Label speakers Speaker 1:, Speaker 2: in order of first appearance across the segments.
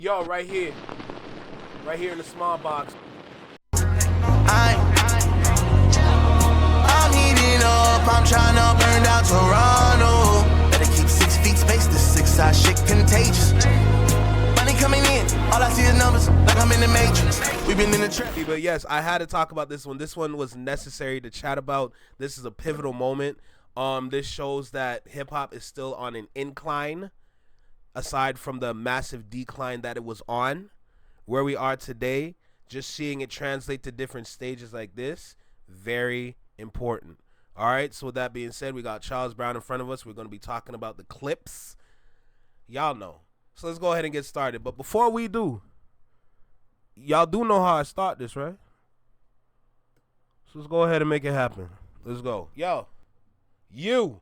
Speaker 1: Yo, right here in the small box.
Speaker 2: I'm heating up, I'm trying to burn down Toronto. Better keep 6 feet space, this 6-side shit contagious. Money coming in, all I see is numbers, like I'm in the Matrix. We've been in the trap.
Speaker 1: But yes, I had to talk about this one. This one was necessary to chat about. This is a pivotal moment. This shows that hip hop is still on an incline, aside from the massive decline that it was on. Where we are today, just seeing it translate to different stages like this, very important. All right, so with that being said, we got Charles Brown in front of us. We're going to be talking about the clips. Y'all know. So let's go ahead and get started. But before we do, y'all do know how I start this, right? So let's go ahead and make it happen. Let's go. Yo, you,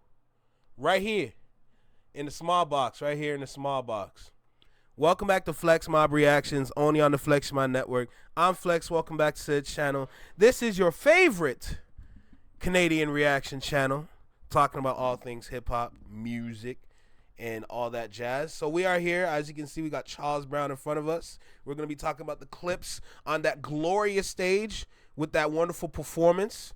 Speaker 1: right here in the small box, right here in the small box. Welcome back to Flex Mob Reactions, only on the Flex Mob Network. I'm Flex. Welcome back to the channel. This is your favorite Canadian reaction channel, talking about all things hip-hop, music, and all that jazz. So we are here. As you can see, we got Charles Brown in front of us. We're going to be talking about the clips on that glorious stage with that wonderful performance.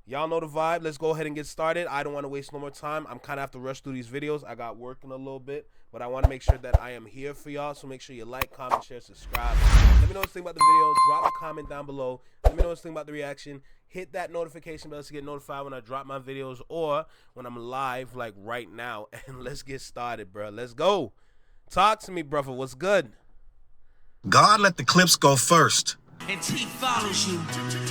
Speaker 1: Y'all know the vibe. Let's go ahead and get started. I don't want to waste no more time. I'm kind of have to rush through these videos. I got working a little bit, but I want to make sure that I am here for y'all. So make sure you like, comment, share, subscribe. Let me know what you think about the video. Drop a comment down below. Let me know what you think about the reaction. Hit that notification bell to get notified when I drop my videos or when I'm live, like right now. And let's get started, bro. Let's go. Talk to me, brother. What's good?
Speaker 3: God let the clips go first.
Speaker 4: And T follows you.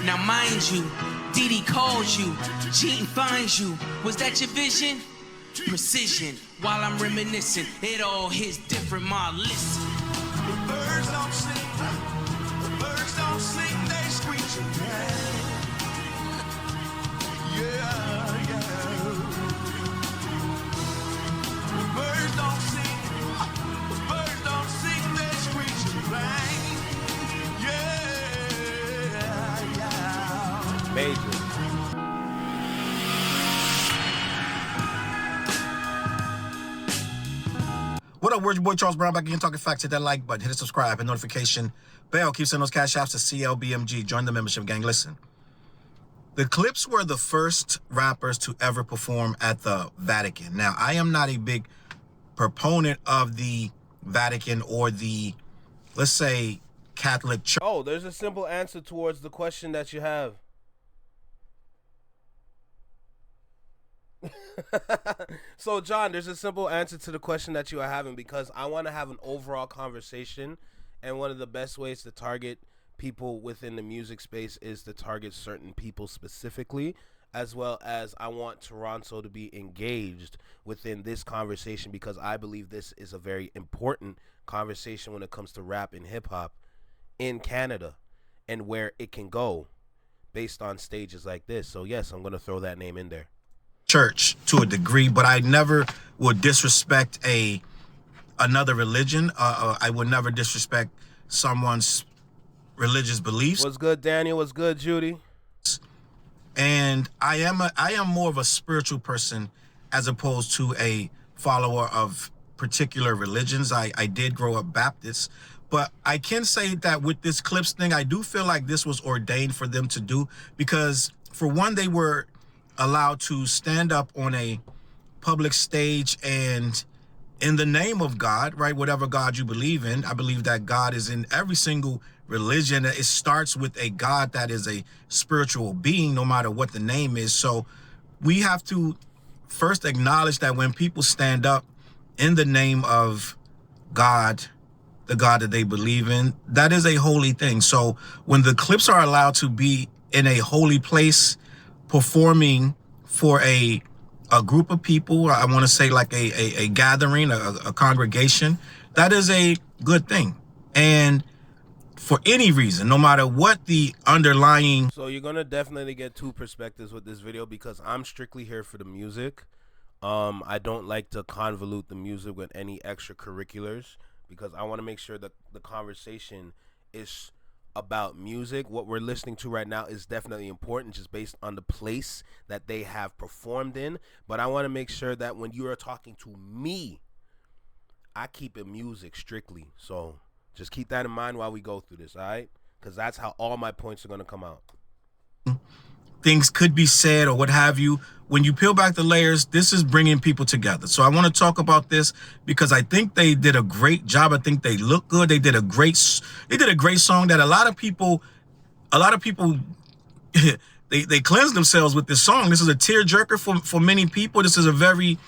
Speaker 4: Now mind you, Diddy calls you. Gene finds you. Was that your vision? Precision. While I'm reminiscing, it all hits different. Ma, listen.
Speaker 2: The birds don't sing, they screeching. Yeah, yeah. The birds don't sing, they screeching. Bang. Yeah, yeah.
Speaker 1: Major.
Speaker 3: What up, where's your boy Charles Brown back again talking facts. Hit that like button, hit the subscribe and notification bell. Keep sending those cash apps to CLBMG. Join the membership gang. Listen, the Clipse were the first rappers to ever perform at the Vatican. Now, I am not a big proponent of the Vatican or the, let's say, Catholic Church.
Speaker 1: Oh, there's a simple answer towards the question that you have. So, John, there's a simple answer to the question that you are having, because I want to have an overall conversation, and one of the best ways to target people within the music space is to target certain people specifically, as well as I want Toronto to be engaged within this conversation, because I believe this is a very important conversation when it comes to rap and hip-hop in Canada and where it can go based on stages like this. So, yes, I'm going to throw that name in there.
Speaker 3: Church to a degree, but I never would disrespect another religion. I would never disrespect someone's religious beliefs.
Speaker 1: What's good, Daniel? What's good, Judy?
Speaker 3: And I am more of a spiritual person as opposed to a follower of particular religions. I did grow up Baptist, but I can say that with this Clipse thing, I do feel like this was ordained for them to do, because for one, they were allowed to stand up on a public stage and in the name of God, right? Whatever God you believe in. I believe that God is in every single religion. It starts with a God that is a spiritual being, no matter what the name is. So we have to first acknowledge that when people stand up in the name of God, the God that they believe in, that is a holy thing. So when the Clipse are allowed to be in a holy place, performing for a group of people, I want to say like a gathering, a congregation, that is a good thing. And for any reason, no matter what the underlying...
Speaker 1: So you're going to definitely get two perspectives with this video, because I'm strictly here for the music. I don't like to convolute the music with any extracurriculars, because I want to make sure that the conversation is about music. What we're listening to right now is definitely important, just based on the place that they have performed in. But I want to make sure that when you are talking to me, I keep it music strictly. So Just keep that in mind while we go through this, all right? Because that's how all my points are going to come out.
Speaker 3: Things could be said or what have you. When you peel back the layers, this is bringing people together. So I want to talk about this because I think they did a great job. I think they look good. They did a great song that a lot of people they cleanse themselves with this song. This is a tearjerker for many people. This is a very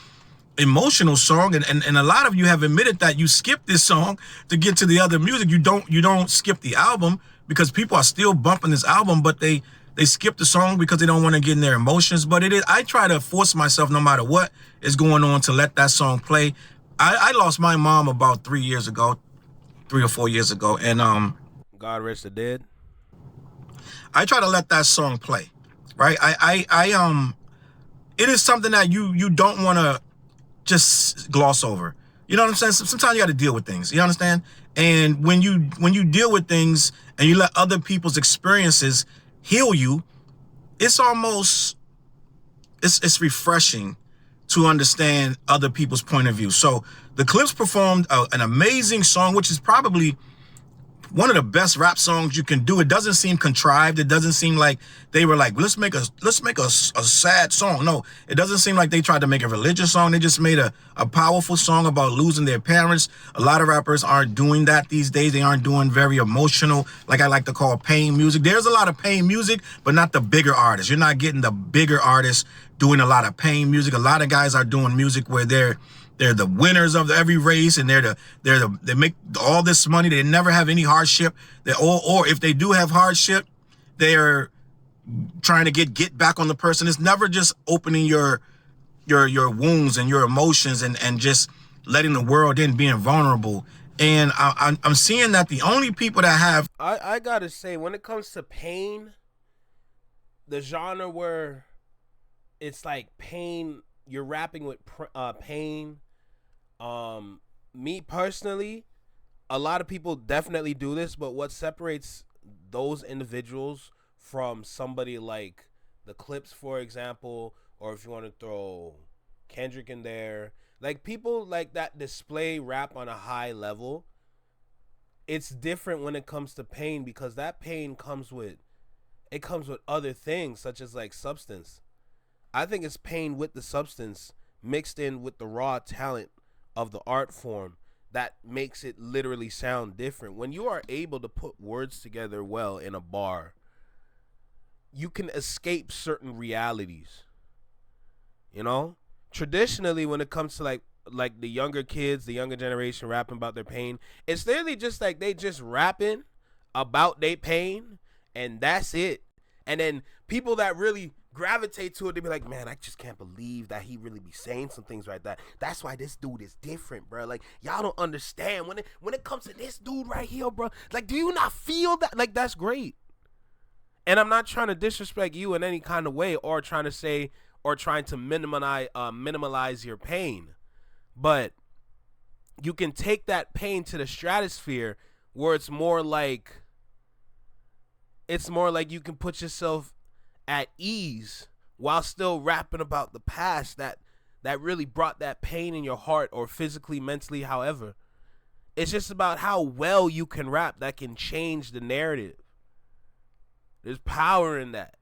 Speaker 3: emotional song, and a lot of you have admitted that you skip this song to get to the other music. You don't skip the album because people are still bumping this album, but they skip the song because they don't want to get in their emotions. But I try to force myself, no matter what is going on, to let that song play. I lost my mom about 3 or 4 years ago, and
Speaker 1: God rest the dead.
Speaker 3: I try to let that song play, right? It is something that you don't want to just gloss over. You know what I'm saying? Sometimes you got to deal with things. You understand? And when you deal with things and you let other people's experiences heal you, it's refreshing to understand other people's point of view. So the Clipse performed an amazing song, which is probably one of the best rap songs you can do. It doesn't seem contrived. It doesn't seem like they were like, let's make a sad song. No, it doesn't seem like they tried to make a religious song. They just made a powerful song about losing their parents. A lot of rappers aren't doing that these days. They aren't doing very emotional, like I like to call pain music. There's a lot of pain music, but not the bigger artists. You're not getting the bigger artists doing a lot of pain music. A lot of guys are doing music where they're the winners of every race, and they make all this money. They never have any hardship. Or if they do have hardship, they're trying to get back on the person. It's never just opening your wounds and your emotions and just letting the world in, being vulnerable. And I'm seeing that the only people that have
Speaker 1: I gotta say, when it comes to pain, the genre where it's like pain, you're rapping with pain. Me personally, a lot of people definitely do this, but what separates those individuals from somebody like the Clipse, for example, or if you want to throw Kendrick in there, like people like that display rap on a high level, it's different when it comes to pain, because that pain comes with other things, such as like substance. I think it's pain with the substance mixed in with the raw talent of the art form that makes it literally sound different. When you are able to put words together well in a bar, you can escape certain realities. You know? Traditionally, when it comes to like the younger kids, the younger generation rapping about their pain, it's literally just like they just rapping about their pain and that's it. And then people that really gravitate to it, they be like, man, I just can't believe that he really be saying some things like that. That's why this dude is different, bro. Like, y'all don't understand when it comes to this dude right here, bro. Like, do you not feel that? Like, that's great. And I'm not trying to disrespect you in any kind of way, or trying to say, or trying to minimalize your pain, but you can take that pain to the stratosphere where it's more like you can put yourself at ease while still rapping about the past that really brought that pain in your heart, or physically, mentally, however. It's just about how well you can rap that can change the narrative. There's power in that.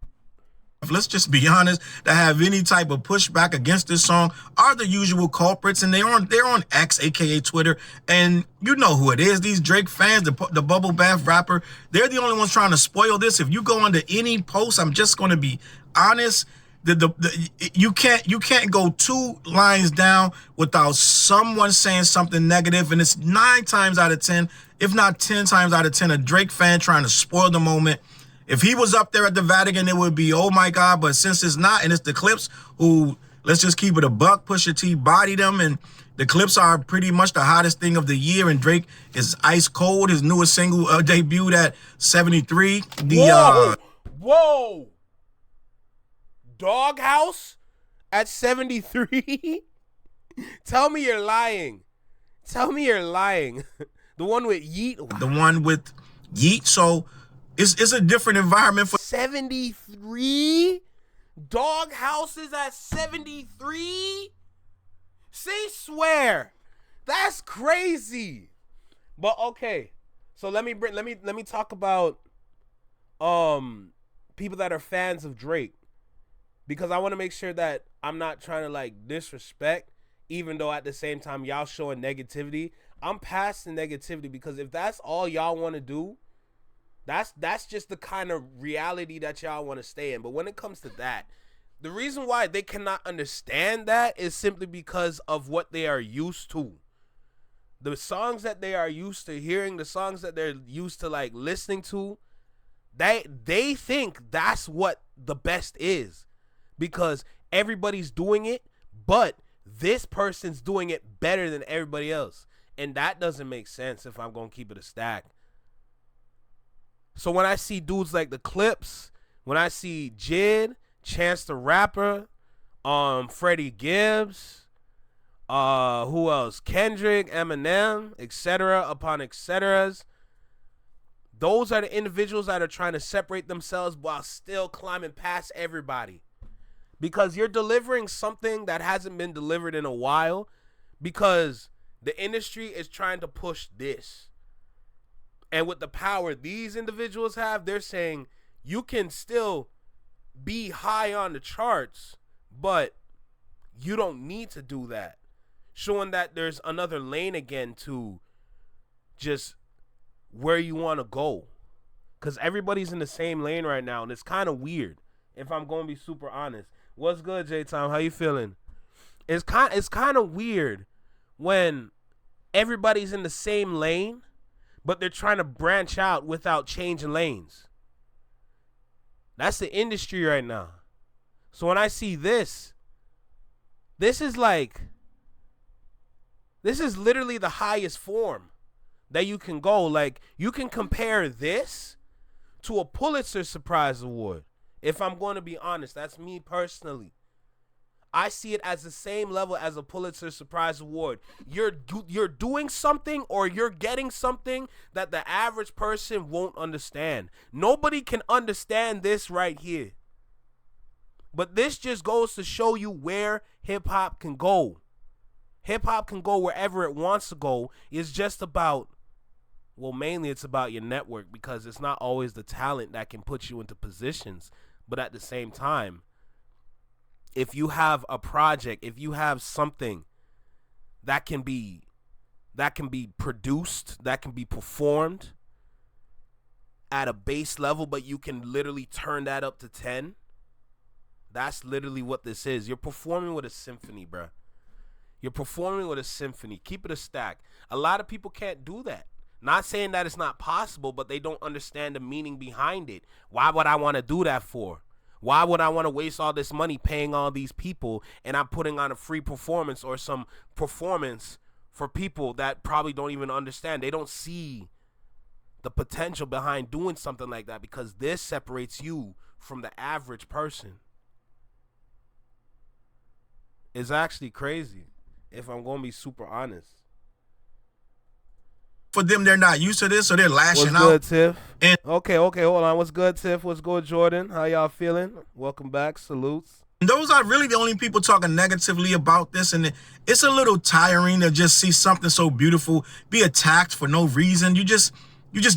Speaker 3: Let's just be honest, that have any type of pushback against this song are the usual culprits, and they're on X, aka Twitter, and you know who it is. These Drake fans, the bubble bath rapper, they're the only ones trying to spoil this. If you go under any post, I'm just going to be honest, you can't go 2 lines down without someone saying something negative, and it's 9 times out of 10, if not 10 times out of 10, a Drake fan trying to spoil the moment. If he was up there at the Vatican, it would be, oh my God. But since it's not, and it's the Clipse, who, let's just keep it a buck, Pusha T bodied them, and the Clipse are pretty much the hottest thing of the year, and Drake is ice cold. His newest single debuted at 73.
Speaker 1: Whoa! Doghouse at 73? Tell me you're lying. The one with Yeet?
Speaker 3: The one with Yeet, so it's a different environment for
Speaker 1: 73. Doghouse is at 73. Say swear. That's crazy. But okay, So let me talk about people that are fans of Drake, because I want to make sure that I'm not trying to like disrespect, even though at the same time y'all showing negativity. I'm past the negativity, because if that's all y'all want to do, that's just the kind of reality that y'all want to stay in. But when it comes to that, the reason why they cannot understand that is simply because of what they are used to. The songs that they are used to hearing, the songs that they're used to like listening to, they think that's what the best is, because everybody's doing it, but this person's doing it better than everybody else. And that doesn't make sense if I'm going to keep it a stack. So when I see dudes like the Clipse, when I see Jid, Chance the Rapper, Freddie Gibbs, who else? Kendrick, Eminem, etc. upon etceteras. Those are the individuals that are trying to separate themselves while still climbing past everybody. Because you're delivering something that hasn't been delivered in a while, because the industry is trying to push this. And with the power these individuals have, they're saying you can still be high on the charts, but you don't need to do that. Showing that there's another lane again to just where you want to go. Because everybody's in the same lane right now, and it's kind of weird, if I'm going to be super honest. What's good, J-Tom? How you feeling? It's kind of weird when everybody's in the same lane, but they're trying to branch out without changing lanes. That's the industry right now. So when I see this is literally the highest form that you can go. Like, you can compare this to a Pulitzer Surprise Award. If I'm going to be honest, that's me personally. I see it as the same level as a Pulitzer Surprise Award. You're doing something, or you're getting something that the average person won't understand. Nobody can understand this right here. But this just goes to show you where hip-hop can go. Hip-hop can go wherever it wants to go. It's just about, well, mainly it's about your network, because it's not always the talent that can put you into positions. But at the same time, if you have a project, if you have something that can be produced, that can be performed at a base level, but you can literally turn that up to 10, that's literally what this is. You're performing with a symphony, bruh. You're performing with a symphony. Keep it a stack. A lot of people can't do that. Not saying that it's not possible, but they don't understand the meaning behind it. Why would I want to do that for? Why would I want to waste all this money paying all these people, and I'm putting on a free performance or some performance for people that probably don't even understand? They don't see the potential behind doing something like that, because this separates you from the average person. It's actually crazy, if I'm going to be super honest.
Speaker 3: For them, they're not used to this, so they're lashing out.
Speaker 1: What's good, Tiff?
Speaker 3: And
Speaker 1: Okay, hold on. What's good, Tiff? What's good, Jordan? How y'all feeling? Welcome back. Salutes.
Speaker 3: those are really the only people talking negatively about this, and it's a little tiring to just see something so beautiful be attacked for no reason. You just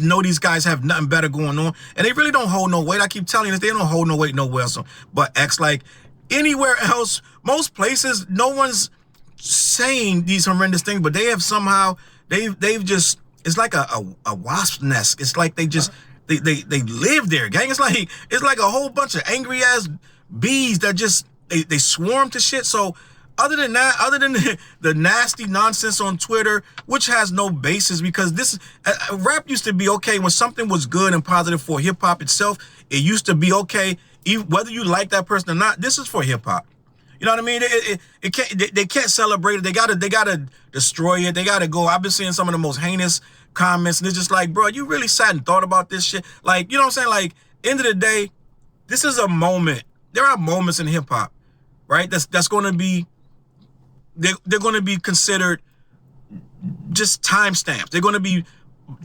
Speaker 3: know these guys have nothing better going on, and they really don't hold no weight. I keep telling you, they don't hold no weight nowhere else but X. Like anywhere else, most places, no one's saying these horrendous things, but they have somehow they've just, it's like a wasp nest. It's like they just they live there, gang. It's like a whole bunch of angry ass bees that just they swarm to shit. So other than that, other than the nasty nonsense on Twitter, which has no basis, because this rap used to be okay when something was good and positive for hip hop itself. It used to be okay, even whether you like that person or not. This is for hip hop. You know what I mean? They can't celebrate it. They gotta destroy it. They gotta go. I've been seeing some of the most heinous comments, and it's just like, bro, you really sat and thought about this shit? Like, you know what I'm saying? Like, end of the day, this is a moment. There are moments in hip hop, right? That's going to be, they're going to be considered just timestamps. They're going to be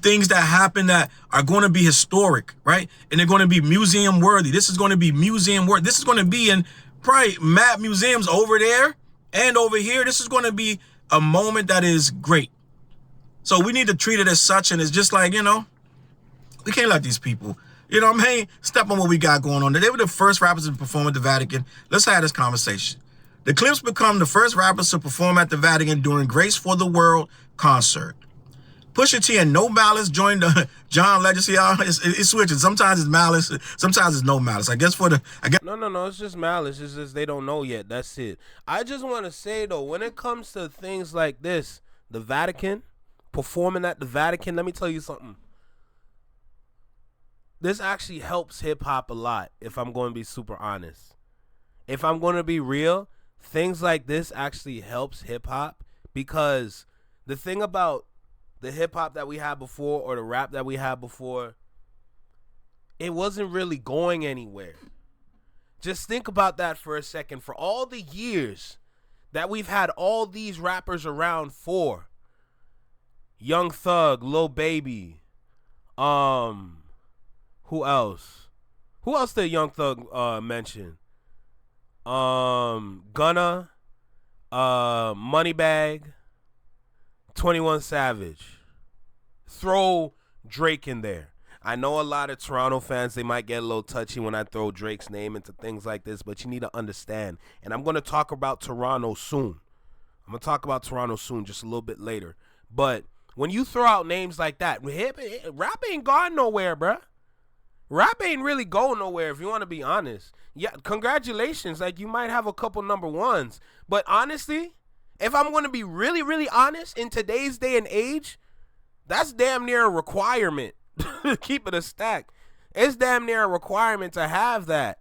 Speaker 3: things that happen that are going to be historic, right? And they're going to be museum worthy. This is going to be museum worthy. This is going to be in probably mad museums over there and over here. This is going to be a moment that is great. So we need to treat it as such, and it's just like, you know, we can't let these people, you know what I mean, step on what we got going on. They were the first rappers to perform at the Vatican. Let's have this conversation. The Clipse become the first rappers to perform at the Vatican during Grace for the World concert. Pusha T and No Malice joined the John Legend. See how it's switching. Sometimes it's Malice, sometimes it's No Malice.
Speaker 1: No, it's just Malice. It's just they don't know yet. That's it. I just want to say though, when it comes to things like this, the Vatican, performing at the Vatican, let me tell you something. This actually helps hip hop a lot, if I'm going to be super honest. If I'm going to be real, things like this actually helps hip hop, because the thing about the hip hop that we had before, or the rap that we had before, it wasn't really going anywhere. Just think about that for a second. For all the years that we've had all these rappers around for, Young Thug, Lil Baby, who else? Who else did Young Thug mention? Gunna, Moneybag, 21 Savage. Throw Drake in there. I know a lot of Toronto fans, they might get a little touchy when I throw Drake's name into things like this, but you need to understand. And I'm going to talk about Toronto soon. Just a little bit later. But when you throw out names like that, rap ain't gone nowhere, bruh. Rap ain't really going nowhere, if you want to be honest. Yeah, congratulations. Like, you might have a couple number ones. But honestly, if I'm going to be really, really honest, in today's day and age, that's damn near a requirement. Keep it a stack. It's damn near a requirement to have that.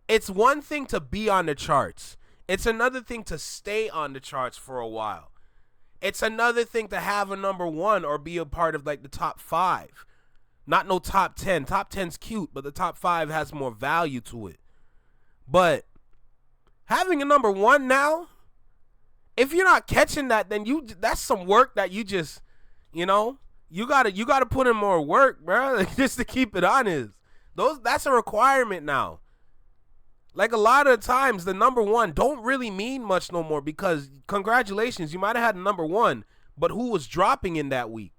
Speaker 1: It's one thing to be on the charts. It's another thing to stay on the charts for a while. It's another thing to have a number one or be a part of like the top 5. Not no top 10. Top 10's cute, but the top 5 has more value to it. But having a number one now, if you're not catching that, then that's some work that you just, you know, you gotta put in more work, bro. Like, just to keep it honest. That's a requirement now. Like, a lot of times the number one don't really mean much no more, because congratulations, you might have had a number one, but who was dropping in that week?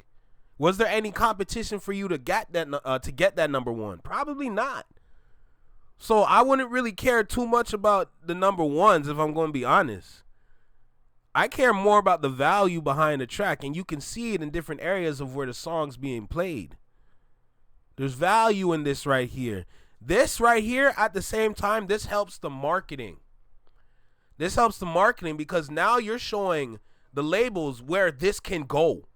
Speaker 1: Was there any competition for you to get that number one? Probably not. So I wouldn't really care too much about the number ones, if I'm going to be honest. I care more about the value behind the track, and you can see it in different areas of where the song's being played. There's value in this right here. This right here, at the same time, this helps the marketing. This helps the marketing because now you're showing the labels where this can go.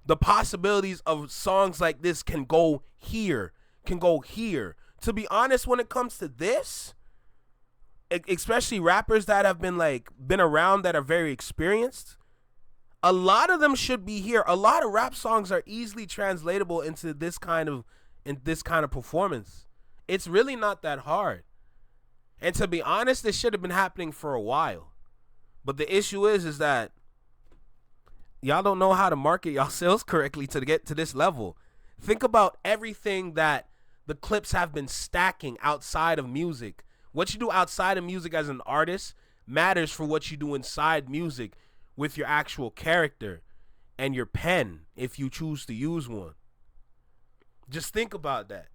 Speaker 1: The possibilities of songs like this can go here, can go here. To be honest, when it comes to this, especially rappers that have been around, that are very experienced, a lot of them should be here. A lot of rap songs are easily translatable into this kind of performance. It's really not that hard. And to be honest, this should have been happening for a while. But the issue is that y'all don't know how to market yourselves correctly to get to this level. Think about everything that the Clipse have been stacking outside of music. What you do outside of music as an artist matters for what you do inside music with your actual character and your pen, if you choose to use one. Just think about that.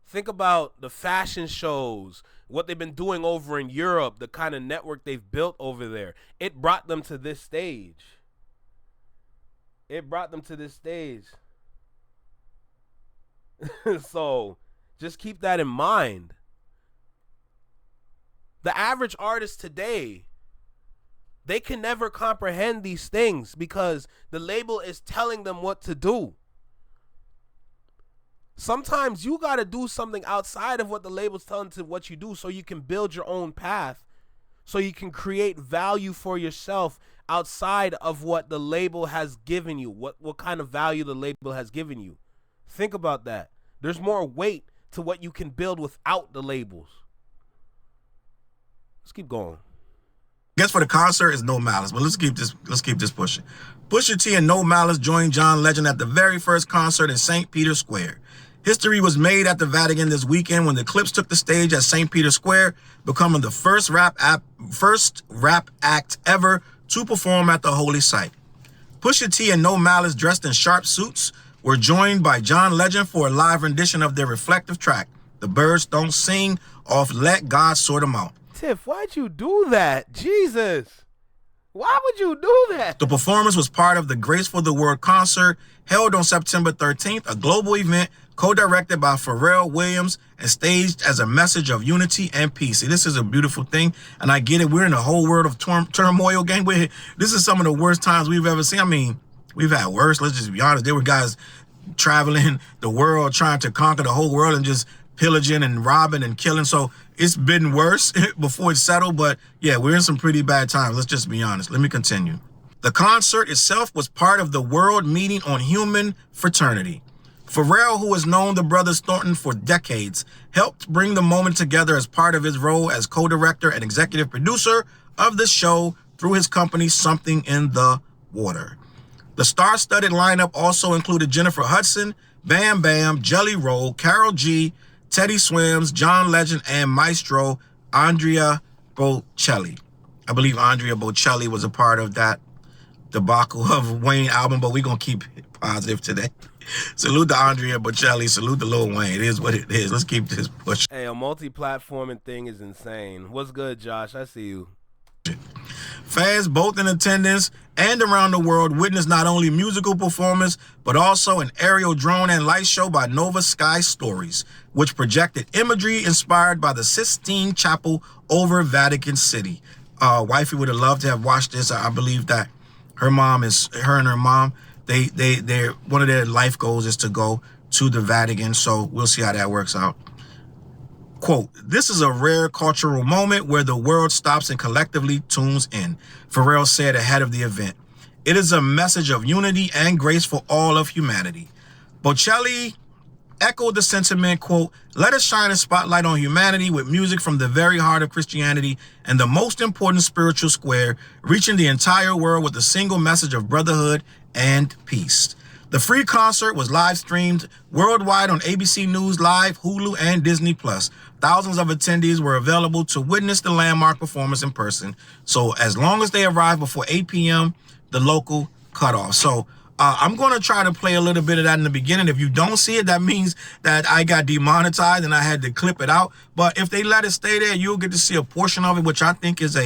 Speaker 1: Think about the fashion shows, what they've been doing over in Europe, the kind of network they've built over there. It brought them to this stage. So just keep that in mind. The average artist today, they can never comprehend these things because the label is telling them what to do. Sometimes you got to do something outside of what the label's telling to what you do so you can build your own path, so you can create value for yourself outside of what the label has given you, what kind of value the label has given you. Think about that. There's more weight to what you can build without the labels. Let's keep going.
Speaker 3: Guess for the concert is No Malice, but let's keep this pushing. Pusha T and No Malice joined John Legend at the very first concert in St. Peter's Square. History was made at the Vatican this weekend when the Clipse took the stage at St. Peter's Square, becoming the first rap act ever to perform at the holy site. Pusha T and No Malice, dressed in sharp suits, were joined by John Legend for a live rendition of their reflective track, The Birds Don't Sing, off Let God Sort 'Em Out.
Speaker 1: Tiff, why'd you do that? Jesus. Why would you do that?
Speaker 3: The performance was part of the Grace for the World concert held on September 13th, a global event co-directed by Pharrell Williams and staged as a message of unity and peace. See, this is a beautiful thing, and I get it. We're in a whole world of turmoil, gang. This is some of the worst times we've ever seen. I mean, we've had worse. Let's just be honest. There were guys traveling the world, trying to conquer the whole world and just pillaging and robbing and killing. So it's been worse before it's settled. But yeah, we're in some pretty bad times. Let's just be honest. Let me continue. The concert itself was part of the World Meeting on Human Fraternity. Pharrell, who has known the brothers Thornton for decades, helped bring the moment together as part of his role as co-director and executive producer of the show through his company, Something in the Water. The star-studded lineup also included Jennifer Hudson, Bam Bam, Jelly Roll, Karol G, Teddy Swims, John Legend, and Maestro Andrea Bocelli. I believe Andrea Bocelli was a part of that debacle of Wayne album, but we're going to keep it positive today. Salute to Andrea Bocelli. Salute to Lil Wayne. It is what it is. Let's keep this push.
Speaker 1: Hey, a multi-platforming thing is insane. What's good, Josh? I see you.
Speaker 3: Fans both in attendance and around the world witnessed not only musical performance, but also an aerial drone and light show by Nova Sky Stories, which projected imagery inspired by the Sistine Chapel over Vatican City. Wifey would have loved to have watched this. I believe that her and her mom, they're one of their life goals is to go to the Vatican. So we'll see how that works out. Quote, "This is a rare cultural moment where the world stops and collectively tunes in," Pharrell said ahead of the event. "It is a message of unity and grace for all of humanity." Bocelli echoed the sentiment, quote, "Let us shine a spotlight on humanity with music from the very heart of Christianity and the most important spiritual square, reaching the entire world with a single message of brotherhood and peace." The free concert was live streamed worldwide on ABC News Live, Hulu, and Disney+. Thousands of attendees were available to witness the landmark performance in person. So as long as they arrive before 8 p.m., the local cutoff. So I'm going to try to play a little bit of that in the beginning. If you don't see it, that means that I got demonetized and I had to clip it out. But if they let it stay there, you'll get to see a portion of it, which I think is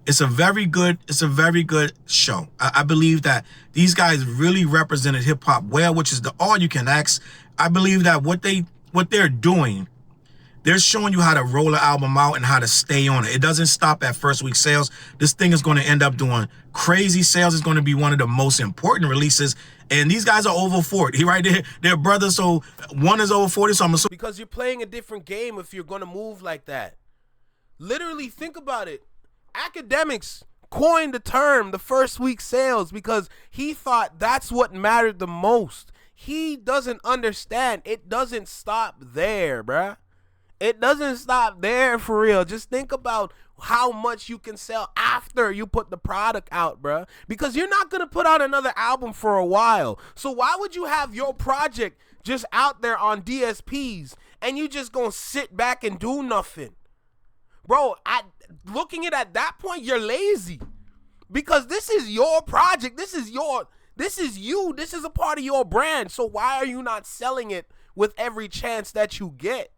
Speaker 3: it's a very good show. I believe that these guys really represented hip hop well, which is the all you can ask. I believe that what they're doing, they're showing you how to roll an album out and how to stay on it. It doesn't stop at first week sales. This thing is going to end up doing crazy sales. It's going to be one of the most important releases. And these guys are over 40, right? They're brothers, so one is over 40. So I'm assuming
Speaker 1: because you're playing a different game if you're going to move like that. Literally, think about it. Academics coined the term the first week sales because he thought that's what mattered the most. He doesn't understand. It doesn't stop there, bruh. It doesn't stop there for real. Just think about how much you can sell after you put the product out, bruh. Because you're not going to put out another album for a while. So why would you have your project just out there on DSPs and you just going to sit back and do nothing? Bro, looking at that point, you're lazy. Because this is your project. This is you. This is a part of your brand. So why are you not selling it with every chance that you get?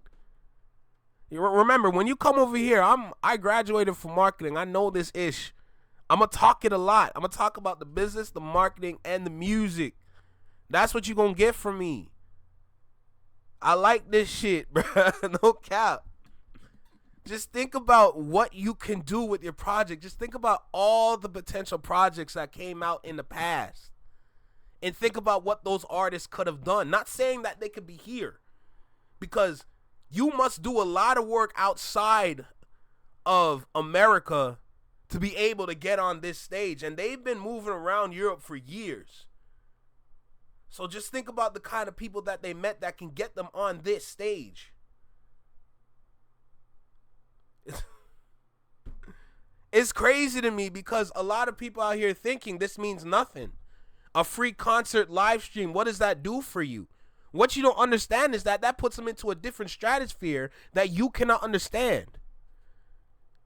Speaker 1: Remember, when you come over here, I graduated from marketing. I know this ish. I'm going to talk it a lot. I'm going to talk about the business, the marketing, and the music. That's what you're going to get from me. I like this shit, bro. No cap. Just think about what you can do with your project. Just think about all the potential projects that came out in the past. And think about what those artists could have done. Not saying that they could be here. Because you must do a lot of work outside of America to be able to get on this stage. And they've been moving around Europe for years. So just think about the kind of people that they met that can get them on this stage. It's crazy to me because a lot of people out here thinking this means nothing. A free concert live stream, what does that do for you? What you don't understand is that puts them into a different stratosphere that you cannot understand.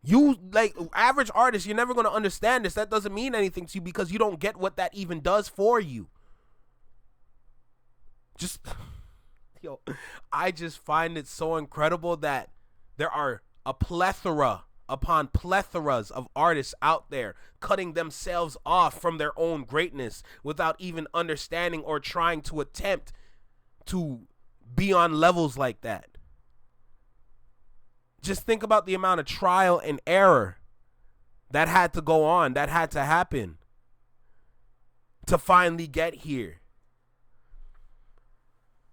Speaker 1: You, like, average artists, you're never going to understand this. That doesn't mean anything to you because you don't get what that even does for you. Just, yo, I just find it so incredible that there are a plethora upon plethoras of artists out there cutting themselves off from their own greatness without even understanding or trying to attempt to be on levels like that. Just think about the amount of trial and error that had to go on, that had to happen to finally get here.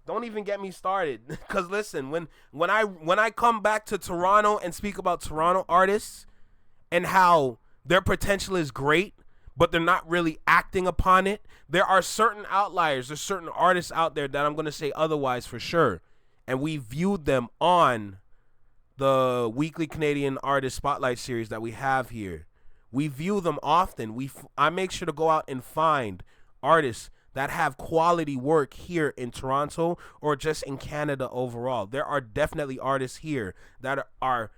Speaker 1: Don't even get me started, because listen, when I come back to Toronto and speak about Toronto artists and how their potential is great, but they're not really acting upon it, there are certain outliers, there's certain artists out there that I'm going to say otherwise for sure, and we viewed them on the weekly Canadian Artist Spotlight series that we have here. We view them often. I make sure to go out and find artists that have quality work here in Toronto or just in Canada overall. There are definitely artists here that are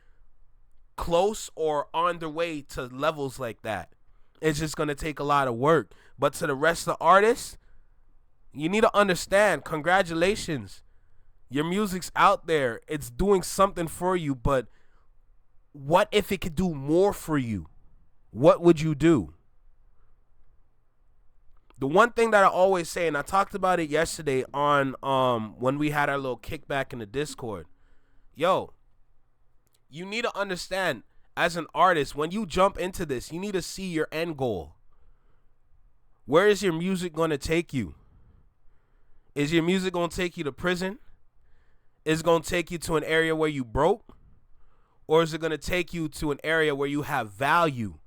Speaker 1: close or on their way to levels like that. It's just going to take a lot of work. But to the rest of the artists, you need to understand, congratulations. Your music's out there. It's doing something for you, but what if it could do more for you? What would you do? The one thing that I always say, and I talked about it yesterday on when we had our little kickback in the Discord. Yo, you need to understand, as an artist, when you jump into this, you need to see your end goal. Where is your music going to take you? Is your music going to take you to prison? Is it going to take you to an area where you broke? Or is it going to take you to an area where you have value?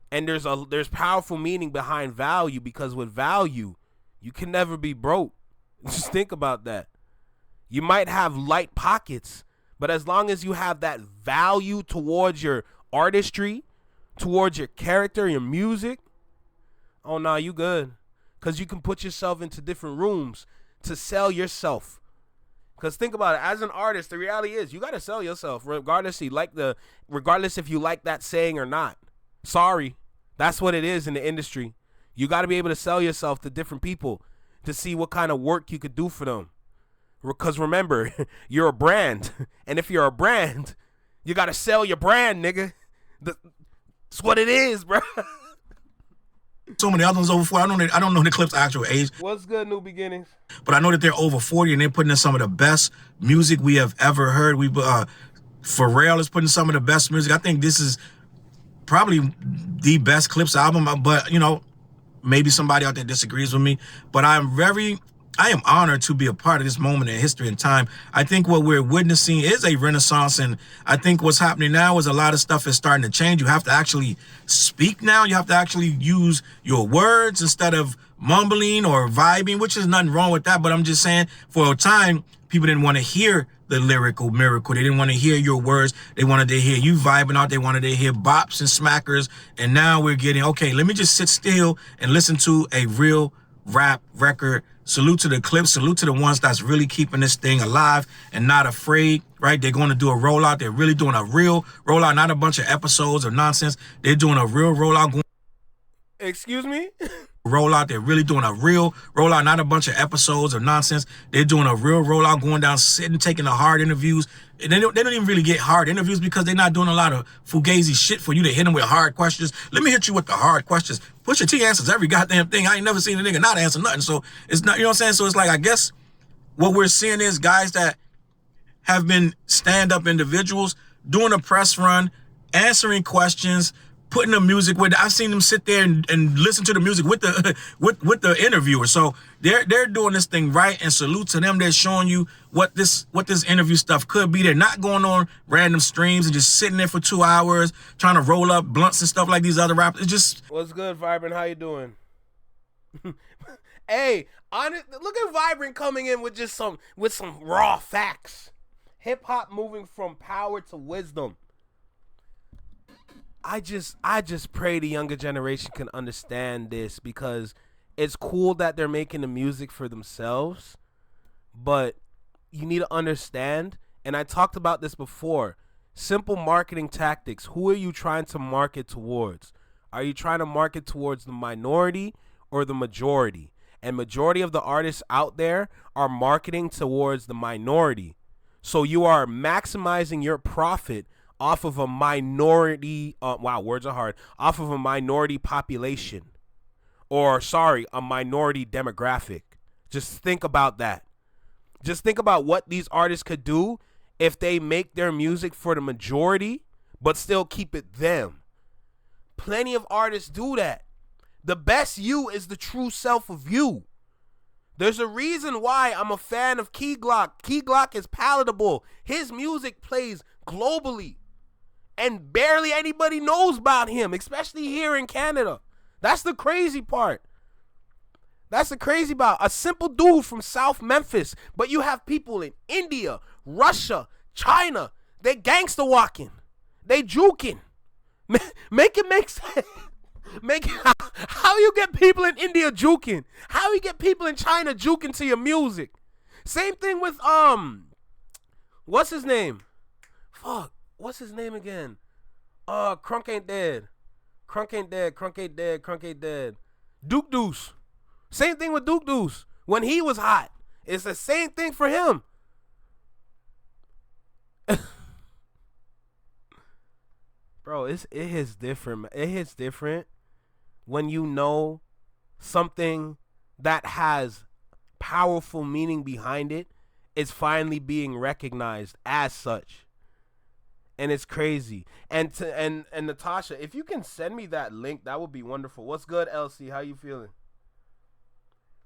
Speaker 1: And there's powerful meaning behind value, because with value, you can never be broke. Just think about that. You might have light pockets, but as long as you have that value towards your artistry, towards your character, your music, oh no, you good. Because you can put yourself into different rooms to sell yourself. Because think about it, as an artist, the reality is you got to sell yourself regardless if you like that saying or not. Sorry, that's what it is in the industry. You got to be able to sell yourself to different people to see what kind of work you could do for them. Because remember, you're a brand. And if you're a brand, you got to sell your brand, nigga. That's what it is, bro.
Speaker 3: So many other ones over 40. I don't know the Clip's actual age.
Speaker 1: What's good, New Beginnings?
Speaker 3: But I know that they're over 40 and they're putting in some of the best music we have ever heard. Pharrell is putting some of the best music. I think this is probably the best Clipse album, but maybe somebody out there disagrees with me, but I am honored to be a part of this moment in history and time. I think what we're witnessing is a renaissance, and I think what's happening now is a lot of stuff is starting to change. You have to actually speak now. You have to actually use your words instead of mumbling or vibing, which is nothing wrong with that, but I'm just saying, for a time, people didn't want to hear the lyrical miracle. They didn't want to hear your words. They wanted to hear you vibing out. They wanted to hear bops and smackers. And now we're getting, okay, let me just sit still and listen to a real rap record. Salute to the Clipse. Salute to the ones that's really keeping this thing alive and not afraid, right? They're going to do a rollout. They're really doing a real rollout, not a bunch of episodes or nonsense. They're doing a real rollout.
Speaker 1: Excuse me?
Speaker 3: Rollout. They're really doing a real rollout, not a bunch of episodes or nonsense. They're doing a real rollout, going down, sitting, taking the hard interviews. And they don't even really get hard interviews because they're not doing a lot of fugazi shit for you to hit them with hard questions. Let me hit you with the hard questions. Pusha T answers every goddamn thing. I ain't never seen a nigga not answer nothing. So it's not, you know what I'm saying? So it's like, I guess what we're seeing is guys that have been stand-up individuals doing a press run, answering questions, putting the music with. I've seen them sit there and listen to the music with the with the interviewer. So they're doing this thing right, and salute to them. They're showing you what this interview stuff could be. They're not going on random streams and just sitting there for 2 hours trying to roll up blunts and stuff like these other rappers. It's just,
Speaker 1: what's good, Vibrant? How you doing? Hey, look at Vibrant coming in with just some raw facts. Hip hop moving from power to wisdom. I just pray the younger generation can understand this, because it's cool that they're making the music for themselves, but you need to understand, and I talked about this before, Simple marketing tactics. Who are you trying to market towards? Are you trying to market towards the minority or the majority? And majority of the artists out there are marketing towards the minority. So you are maximizing your profit off of a minority, wow, words are hard, off of a minority population. Or, sorry, a minority demographic. Just think about that. Just think about what these artists could do if they make their music for the majority, but still keep it them. Plenty of artists do that. The best you is the true self of you. There's a reason why I'm a fan of Key Glock. Key Glock is palatable. His music plays globally. And barely anybody knows about him, especially here in Canada. That's the crazy part. That's the crazy part. A simple dude from South Memphis, but you have people in India, Russia, China. They gangster walking. They juking. Make it make sense. How you get people in India juking? How you get people in China juking to your music? Same thing with what's his name? Fuck, what's his name again? Crunk ain't dead. Crunk ain't dead. Crunk ain't dead. Crunk ain't dead. Duke Deuce. Same thing with Duke Deuce. When he was hot, it's the same thing for him. Bro, it hits different. It hits different when you know something that has powerful meaning behind it is finally being recognized as such. And it's crazy. And Natasha, if you can send me that link, that would be wonderful. What's good, LC? How you feeling?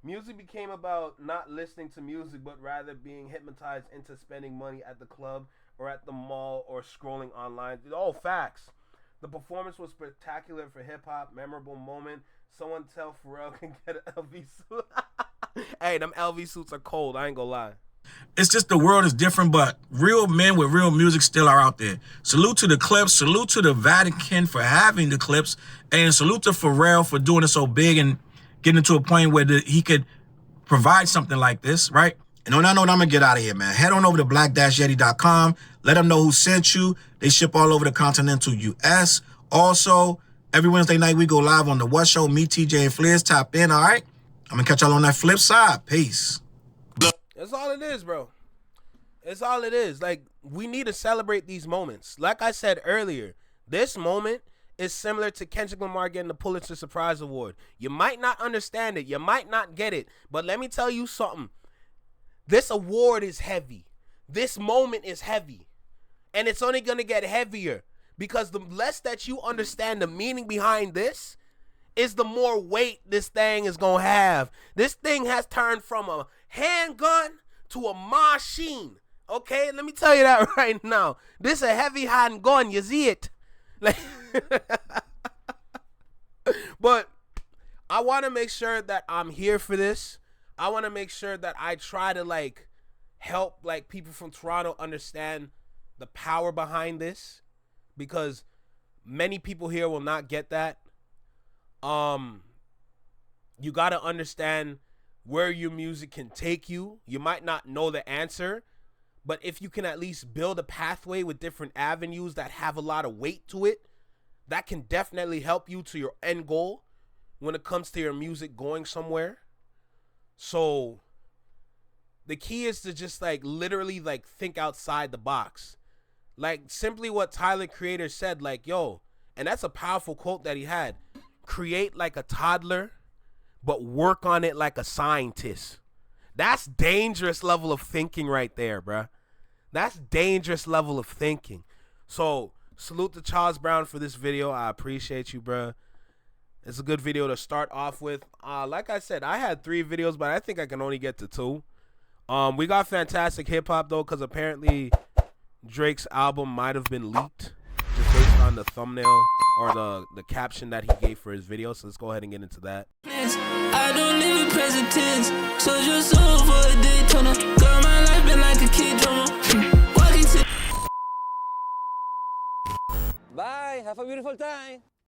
Speaker 1: Music became about not listening to music, but rather being hypnotized into spending money at the club or at the mall or scrolling online. Oh, facts. The performance was spectacular for hip-hop. Memorable moment. Someone tell Pharrell can get an LV suit. Hey, them LV suits are cold. I ain't gonna lie.
Speaker 3: It's just the world is different, but real men with real music still are out there. Salute to the Clipse. Salute to the Vatican for having the Clipse. And salute to Pharrell for doing it so big and getting to a point where he could provide something like this, right? And on that note, I'm going to get out of here, man. Head on over to black-yeti.com. Let them know who sent you. They ship all over the continental U.S. Also, every Wednesday night, we go live on The What Show. Me, TJ, and Fliz. Tap in, all right? I'm going to catch y'all on that flip side. Peace.
Speaker 1: That's all it is, bro. It's all it is. Like, we need to celebrate these moments. Like I said earlier, this moment is similar to Kendrick Lamar getting the Pulitzer Surprise Award. You might not understand it. You might not get it. But let me tell you something. This award is heavy. This moment is heavy. And it's only going to get heavier because the less that you understand the meaning behind this is the more weight this thing is going to have. This thing has turned from a handgun to a machine. Okay? Let me tell you that right now. This is a heavy handgun. You see it? Like, but I want to make sure that I'm here for this. I want to make sure that I try to like help like people from Toronto understand the power behind this, because many people here will not get that. You got to understand where your music can take you. You might not know the answer, but if you can at least build a pathway with different avenues that have a lot of weight to it, that can definitely help you to your end goal when it comes to your music going somewhere. So the key is to just like literally like think outside the box. Like simply what Tyler Creator said, like, yo, and that's a powerful quote that he had. Create like a toddler, but work on it like a scientist. That's dangerous level of thinking right there, bruh. That's dangerous level of thinking. So salute to Charles Brown for this video. I appreciate you, bruh. It's a good video to start off with. Like I said, I had 3 videos, but I think I can only get to 2. We got fantastic hip hop though, because apparently Drake's album might have been leaked just based on the thumbnail or the caption that he gave for his video. So let's go ahead and get into that.
Speaker 5: I don't live in present tense, so just over a Daytona. Girl, my life been like a kid drama. Walking to
Speaker 6: Bye. Have a beautiful time.